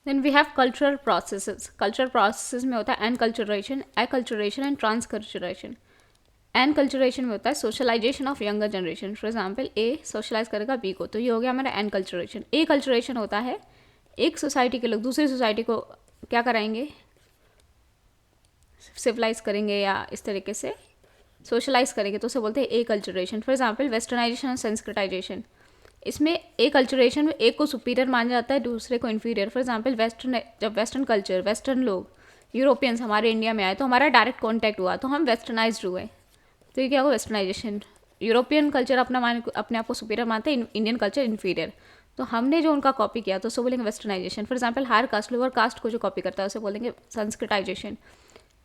Then we have cultural processes. Cultural processes में होता है enculturation, acculturation and transculturation. Enculturation में होता है socialization of younger generation. For example A socialize करेगा बी को, तो ये हो गया हमारा एनकल्चरेशन. ए कल्चरेशन होता है एक सोसाइटी के लोग दूसरी सोसाइटी को क्या कराएंगे, सिविलाइज करेंगे या इस तरीके से सोशलाइज करेंगे, तो उसे बोलते हैं ए कल्चरेशन. फॉर एग्जाम्पल वेस्टर्नाइजेशन और संस्कृताइजेशन. इसमें ए कल्चरेशन में एक को सुपीरियर माना जाता है, दूसरे को इन्फीरियर. फॉर एग्जाम्पल वेस्टर्न, जब वेस्टर्न कल्चर, वेस्टर्न लोग, यूरोपियंस हमारे इंडिया में आए तो हमारा डायरेक्ट कॉन्टैक्ट हुआ तो हम वेस्टर्नाइज्ड हुए, तो ये क्या होगा वेस्टर्नाइजेशन. यूरोपियन कल्चर अपने आप को सुपीरियर मानते हैं, इंडियन कल्चर इन्फीरियर, तो हमने जो उनका कॉपी किया तो उसको बोलेंगे westernization. For example higher caste lower caste को जो कॉपी करता है उसे बोलेंगे संस्कृताइजेशन.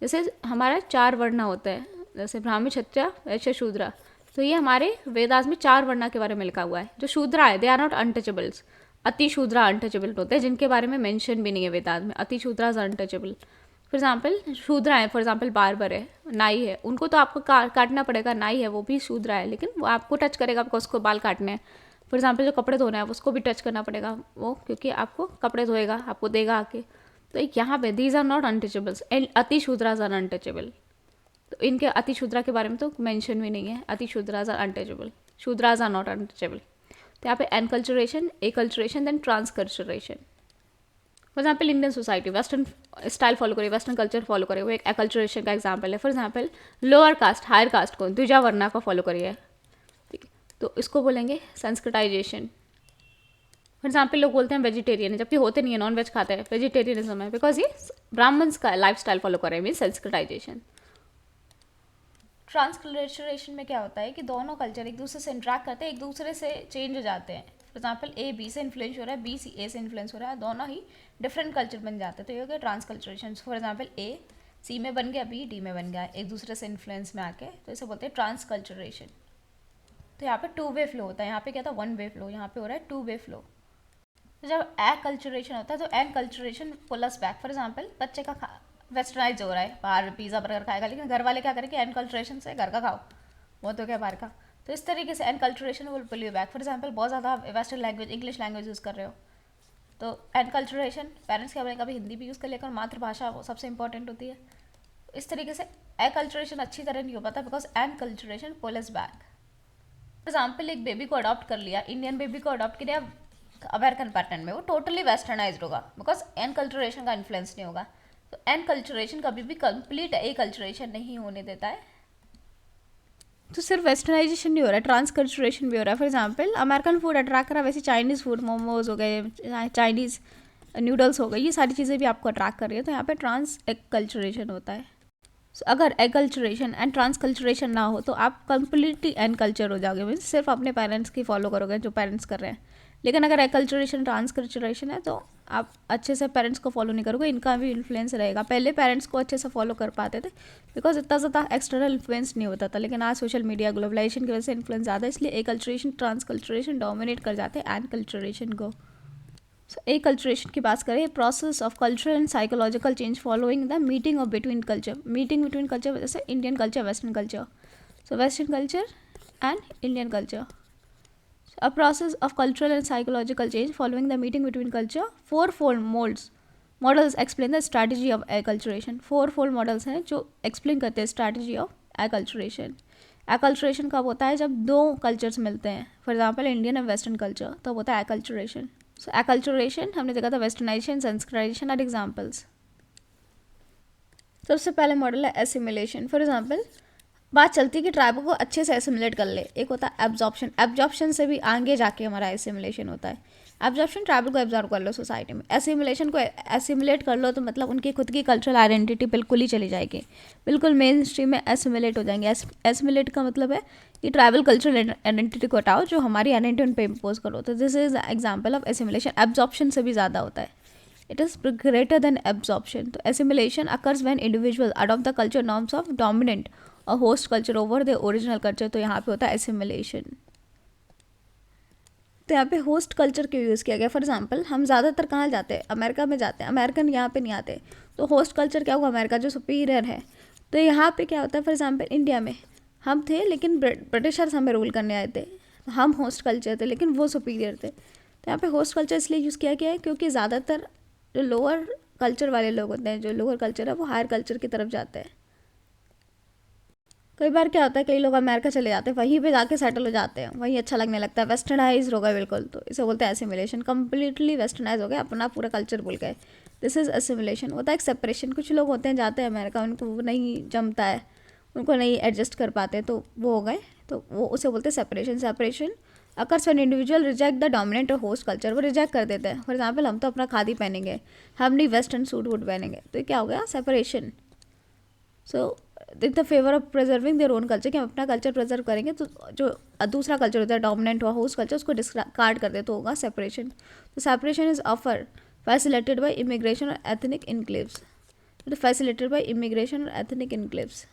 जैसे हमारा 4 वर्ण होता है, जैसे ब्राह्मण क्षत्रिय वैश्य शूद्र, तो ये हमारे वेदास में 4 वर्णा के बारे में लिखा हुआ है. जो शूद्रा है दे आर नॉट अनटचेबल्स. अति शूद्रा अनटचेबल होते हैं जिनके बारे में मेंशन भी नहीं है वेदास में. अति शूद्रा इज अनटचेबल. फॉर एग्जाम्पल शूद्रा है, फॉर एग्जाम्पल बार्बर है, नाई है, उनको तो आपको काटना पड़ेगा. नाई है वो भी शूद्रा है, लेकिन वो आपको टच करेगा बिकॉज उसको बाल काटने हैं. फॉर एग्जाम्पल जो कपड़े धोना है उसको भी टच करना पड़ेगा वो, क्योंकि आपको कपड़े धोएगा, आपको देगा आके. तो एक यहाँ पे these are not untouchables and अति शूद्राज आर अनटचेबल. तो इनके अति शूद्रा के बारे में तो मेंशन भी नहीं है. अति Shudras are untouchable, Shudras are not untouchable. तो यहाँ पे enculturation, acculturation, then transculturation. For example Indian society western style follow करे, वेस्टर्न कल्चर फॉलो करे, वो एक एकल्चरेशन का एग्जाम्पल है. For example lower caste higher caste को द्विजा वर्णा को फॉलो करिए, ठीक है, तो इसको बोलेंगे संस्कृताइजेशन. फॉर एग्जाम्पल लोग बोलते हैं वेजिटेरियन है जबकि होते नहीं है, नॉन वेज खाते हैं, वेजिटेरियनिज्म है, बिकॉज ये ब्राह्मण्स का लाइफ स्टाइल फॉलो कर रहे हैं, मीन संस्कृताइजेशन. ट्रांसकल्चरेशन में क्या होता है कि दोनों कल्चर एक दूसरे से इंटरेक्ट करते हैं, एक दूसरे से चेंज हो जाते हैं. फॉर एग्जाम्पल ए बी से इन्फ्लुएंस हो रहा है, बी सी ए से इन्फ्लुएंस हो रहा है, दोनों ही डिफरेंट कल्चर बन जाते हैं, तो ये हो गया ट्रांसकल्चरेशन. फॉर एग्जाम्पल ए सी में बन गया, बी डी में बन गया, एक दूसरे से इन्फ्लुएंस में आके, तो इसे बोलते हैं ट्रांसकल्चरेशन. तो यहाँ पे 2 वे फ्लो होता है, यहाँ पे क्या था 1 वे फ्लो, यहाँ पे हो रहा है 2 वे फ्लो. तो जब एक्लचरेशन होता है तो एनकल्चरेशन पुलस बैक. फॉर एग्जाम्पल बच्चे का वेस्टर्नाइज हो रहा है, बाहर पिज़्ज़ा बर्गर खाएगा, लेकिन घर वाले क्या करेंगे एनकल्चरेशन से घर का खाओ, वो तो क्या बाहर का. तो इस तरीके से enculturation will pull you back. For example बहुत ज़्यादा western language English language use कर रहे हो, तो एनकल्चरेशन पेरेंट्स क्या बोलेंगे, कभी हिंदी भी यूज़ कर लेकर, मातृभाषा वो सबसे इंपॉर्टेंट होती है. इस तरीके से एक्लचरेशन अच्छी तरह नहीं हो पाता because enculturation pull us back. For example एक बेबी को अडॉप्ट कर लिया, इंडियन बेबी को अडॉप्ट किया अमेरिकन पैटर्न में, वो टोटली वेस्टर्नाइज्ड होगा बिकॉज एनकल्चरेशन का इन्फ्लुएंस नहीं होगा. तो एनकल्चरेशन कभी भी कंप्लीट एकल्चरेशन नहीं होने देता है. तो सिर्फ वेस्टर्नाइजेशन नहीं हो रहा है, ट्रांसकल्चरेशन भी हो रहा है. For example American food attract करा, वैसे चाइनीज़ फूड, मोमोज हो गए, चाइनीज़ नूडल्स हो गए, ये सारी चीज़ें भी आपको अट्रैक्ट कर रही है, तो यहाँ पे ट्रांस एकल्चरेशन होता है. So, अगर एकल्चरेशन एंड ट्रांसकल्चरेशन ना हो तो आप कंप्लीटली एनकल्चर हो जाओगे, मीन्स सिर्फ अपने पेरेंट्स की फॉलो करोगे जो पेरेंट्स कर रहे हैं. लेकिन अगर एकल्चरेशन ट्रांसकल्चरेशन है तो आप अच्छे से पेरेंट्स को फॉलो नहीं करोगे, इनका भी इन्फ्लुएंस रहेगा. पहले पेरेंट्स को अच्छे से फॉलो कर पाते थे बिकॉज इतना ज़्यादा एक्सटर्नल इन्फ्लुएंस नहीं होता था, लेकिन आज सोशल मीडिया ग्लोबलाइजेशन की वजह से इन्फ्लुएंस ज़्यादा है, इसलिए एकल्चरेशन ट्रांसकल्चरेशन डोमिनेट कर जाते हैं एनकल्चरेशन को. एकल्चरेशन की बात करें, process of cultural and psychological change following the meeting of between culture. Meeting between culture जैसे Indian culture western culture, so western culture and Indian culture. A process of cultural and psychological change following the meeting between culture. Fourfold models explain the strategy of acculturation. Fourfold models हैं जो explain करते हैं strategy of acculturation. Acculturation कब होता है, जब 2 cultures मिलते हैं, for example Indian and Western culture, तब होता है acculturation. So acculturation हमने देखा था westernization, संस्कृताइजेशन और examples. सबसे पहले मॉडल है assimilation. For example बात चलती है कि ट्राइब को अच्छे से एसिमुलेट कर ले. एक होता है एब्जॉर्प्शन, एब्जॉर्प्शन से भी आगे जाके हमारा एसिमुलेशन होता है. एब्जॉर्प्शन ट्राइबल को एब्जॉर्ब कर लो सोसाइटी में, एसिमुलेशन को एसिमुलेट कर लो तो मतलब उनकी खुद की कल्चरल आइडेंटिटी बिल्कुल ही चली जाएगी, बिल्कुल मेन स्ट्रीम में एसिमुलेट हो जाएंगे. एसिमुलेट का मतलब है कि ट्राइबल कल्चरल आइडेंटिटी को हटाओ, जो हमारी आइडेंटिटी उन पर इम्पोज करो. तो this is example of assimilation. Absorption से भी ज़्यादा होता है, it is greater than absorption. तो assimilation occurs when individual adopt the culture norms of dominant और host culture over the original culture. तो यहाँ पे होता है एसिमुलेशन. तो यहाँ पे होस्ट कल्चर क्यों यूज़ किया गया. फॉर एग्जांपल हम ज़्यादातर कहाँ जाते हैं, अमेरिका में जाते हैं, अमेरिकन यहाँ पे नहीं आते. तो होस्ट कल्चर क्या हुआ, अमेरिका जो सुपीरियर है. तो यहाँ पे क्या होता है, फॉर एग्जांपल इंडिया में हम थे लेकिन ब्रिटिशर्स हमें रूल करने आए थे, हम होस्ट कल्चर थे लेकिन वो सुपीरियर थे. तो यहाँ पे होस्ट कल्चर इसलिए यूज़ किया गया है क्योंकि ज़्यादातर जो लोअर कल्चर वाले लोग होते हैं, जो लोअर कल्चर है वो हायर कल्चर की तरफ जाते हैं। कई बार क्या होता है, कई लोग अमेरिका चले जाते हैं, वहीं पे जाके सेटल हो जाते हैं, वहीं अच्छा लगने लगता है, वेस्टर्नाइज हो गए बिल्कुल, तो इसे बोलते हैं एसिमिलेशन। कम्प्लीटली वेस्टर्नाइज हो गए, अपना पूरा कल्चर भूल गए, दिस इज एसिमिलेशन। होता है एक सेपरेशन। कुछ लोग होते हैं जाते हैं अमेरिका, उनको वो नहीं जमता है, उनको नहीं एडजस्ट कर पाते, तो वो हो गए, तो वो उसे बोलते हैं separation. Separation occurs when individual reject the dominant और होस्ट कल्चर। वो रिजेक्ट कर देते हैं। फॉर एग्जाम्पल, हम तो अपना खादी पहनेंगे, हम नहीं वेस्टर्न सूट वूट पहनेंगे, तो ये क्या हो गया, separation. So in the favour of preserving there own culture, कि हम अपना कल्चर प्रिजर्व करेंगे, तो जो दूसरा कल्चर होता है डोमिनेंट हुआ होस्ट कल्चर, उसको डिस्कार्ड कर दे, तो होगा सेपरेशन। तो सेपरेशन इज ऑफर फैसिलिटेटेड बाय इमिग्रेशन और ethnic enclaves. Facilitated by immigration और ethnic enclaves.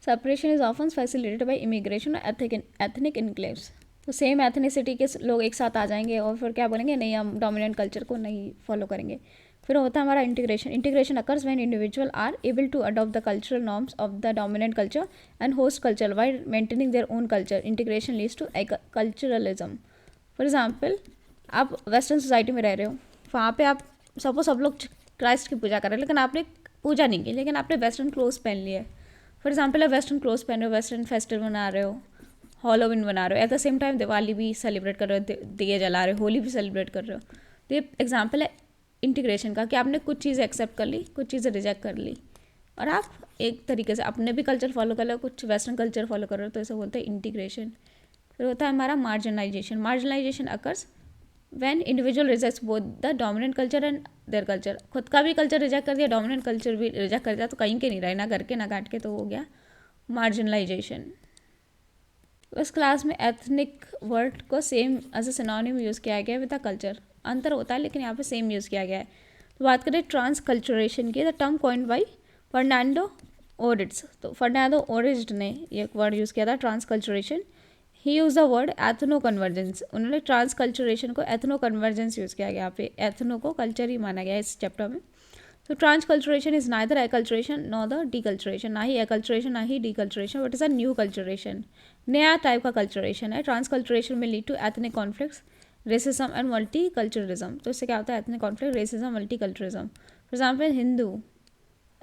Separation is often facilitated by immigration और एथनिक इनक्लेव्स। तो सेम एथनिसिटी के लोग एक साथ आ जाएंगे और फिर क्या बोलेंगे, नहीं हम डोमिनेंट कल्चर को नहीं फॉलो करेंगे। फिर होता है हमारा integration. Integration occurs when individual are able to adopt the cultural norms of the dominant culture and host culture while maintaining their own culture. Integration leads to culturalism. For example, आप western society में रह रहे हो, वहाँ पे आप suppose सब लोग क्राइस्ट की पूजा कर रहे हैं, लेकिन आपने पूजा नहीं की, लेकिन आपने वेस्टर्न क्लोथ पहन लिए। फॉर एग्जाम्पल, आप वेस्टर्न क्लोथ पहन रहे हो, वेस्टर्न फेस्टिवल मना रहे हो, हॉलोविन बना रहे हो, at the same time Diwali भी सेलिब्रेट कर रहे हो, दिए जला रहे हो, होली भी सेलिब्रेट कर रहे हो। तो ये एग्जाम्पल है इंटीग्रेशन का, कि आपने कुछ चीज़ें एक्सेप्ट कर ली, कुछ चीज़ें रिजेक्ट कर ली, और आप एक तरीके से अपने भी कल्चर फॉलो कर लो, कुछ वेस्टर्न कल्चर फॉलो कर रहे हो, तो इसे बोलते हैं इंटीग्रेशन। फिर होता है हमारा marginalisation. Marginalisation occurs when individual rejects both the dominant culture and their culture. खुद का भी कल्चर रिजेक्ट कर दिया, डोमिनेंट कल्चर भी रिजेक्ट कर दिया, तो कहीं के नहीं रहे, ना घर के ना घाट के, तो हो गया मार्जिनलाइजेशन। उस क्लास में एथनिक वर्ड को same as a synonym use किया गया विद द कल्चर। अंतर होता है लेकिन यहाँ पे सेम यूज़ किया गया है। तो बात करें ट्रांस कल्चरेशन की, the term coined by Fernando Ortiz. तो फर्नांडो ओरिड्स ने ये वर्ड यूज़ किया था transculturation. He use the word ethno convergence. उन्होंने ट्रांस कल्चरेशन को एथनो कन्वर्जेंस यूज़ किया गया। यहाँ पे एथनो को कल्चर ही माना गया इस चैप्टर में। तो transculturation is neither acculturation nor the deculturation. ना ही एक्लचरेशन ना ही deculturation, but is a new culturation. नया टाइप का कल्चरेशन है। ट्रांसकल्चरेशन में lead to ethnic conflicts, racism and multiculturalism. तो इससे क्या होता है, ethnic conflict, racism, multiculturalism. For example, Hindu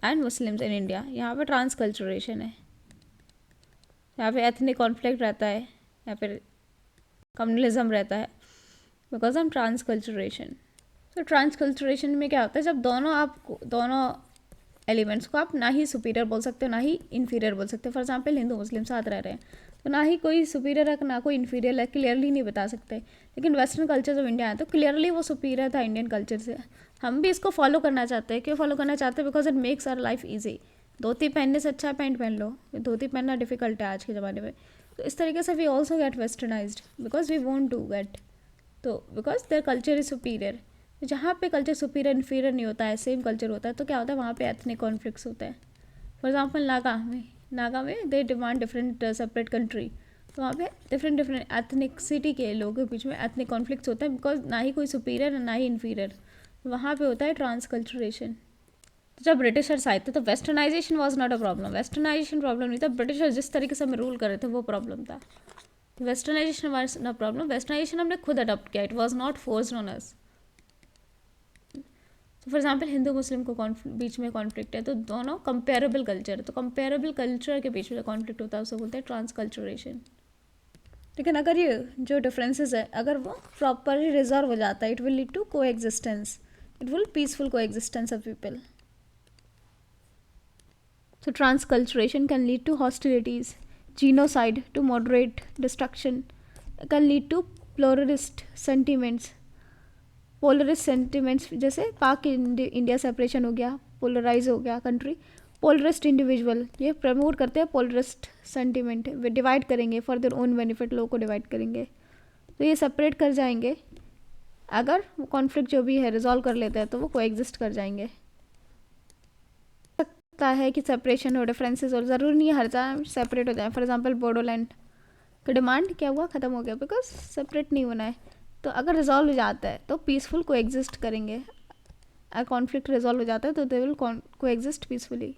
and Muslims in India, यहाँ पे ट्रांसकल्चरेशन है, यहाँ पे एथनिक कॉन्फ्लिक्ट रहता है, या फिर कम्युनलिज्म रहता है, बिकॉज ऑफ ट्रांसकल्चरेशन। तो ट्रांसकल्चरेशन में क्या होता है, जब दोनों एलिमेंट्स को आप ना ही सुपीरियर बोल सकते हो ना ही इन्फीरियर बोल सकते हो। फॉर एग्जाम्पल, हिंदू मुस्लिम साथ रह रहे हैं, तो ना ही कोई सुपीरियर है ना कोई इन्फीरियर है, क्लियरली नहीं बता सकते। लेकिन वेस्टर्न कल्चर जब इंडिया है तो क्लियरली वो सुपीरियर था इंडियन कल्चर से। हम भी इसको फॉलो करना चाहते हैं। क्यों फॉलो करना चाहते हैं? Because it makes our life easy. Dhoti पहनने से अच्छा पैंट पहन लो, धोती पहनना डिफिकल्ट है आज के ज़माने में। तो इस तरीके से we also get westernized because we want to get, तो because their culture is superior. जहाँ पे कल्चर सुपीरियर इन्फीरियर नहीं होता है, सेम कल्चर होता है, तो क्या होता है, वहाँ पे एथनिक कॉन्फ्लिक्ट्स होते हैं। फॉर एग्जाम्पल, नागा में they demand different separate country, तो वहाँ पे डिफरेंट एथनिक सिटी के लोगों के बीच में एथनिक कॉन्फ्लिक्ट्स होते हैं, बिकॉज ना ही कोई सुपीरियर है ना ही इन्फीरियर। वहाँ पे होता है ट्रांसकल्चरेशन। तो जब ब्रिटिशर्स आए थे तो westernization was not a problem. Westernization problem नहीं था, ब्रिटिशर्स जिस तरीके से हमें रूल कर रहे थे वो प्रॉब्लम था। Westernization was not problem. Westernization हमने खुद अडॉप्ट किया, it was not forced on us. For example, Hindu Muslim को बीच में कॉन्फ्लिक्ट है, तो दोनों कंपेरेबल कल्चर है, तो कंपेरेबल कल्चर के बीच में जो कॉन्फ्लिक्ट होता है उसे बोलते हैं ट्रांसकल्चरेशन। लेकिन अगर ये जो डिफरेंसेस है अगर वो प्रॉपरली रिजॉल्व हो जाता है, इट विल लीड टू को एग्जिस्टेंस, इट विल पीसफुल को existence of people. So transculturation can lead to hostilities, genocide, to moderate destruction, can lead to pluralist sentiments, जैसे पाक इंडिया सेपरेशन हो गया, पोलराइज हो गया कंट्री। पोलरिस्ट इंडिविजुअल ये promote करते हैं पोलरिस्ट सेंटिमेंट, वे डिवाइड करेंगे फॉर देयर ओन बेनिफिट, लोगों को डिवाइड करेंगे, तो ये सेपरेट कर जाएंगे। अगर वो कॉन्फ्लिक्ट जो भी है रिजॉल्व कर लेते हैं तो वो कोएग्जिस्ट कर जाएंगे। है कि सेपरेशन हो, डिफरेंसेस हो, ज़रूरी नहीं है हर टाइम सेपरेट हो जाए। फॉर एग्जांपल, बोडोलैंड का डिमांड क्या हुआ, ख़त्म हो गया, बिकॉज सेपरेट नहीं होना है। तो अगर रिजॉल्व हो जाता है तो पीसफुल को एग्जिस्ट करेंगे, अगर कॉन्फ्लिक्ट रिजॉल्व हो जाता है तो दे विल को एग्जिस्ट पीसफुली।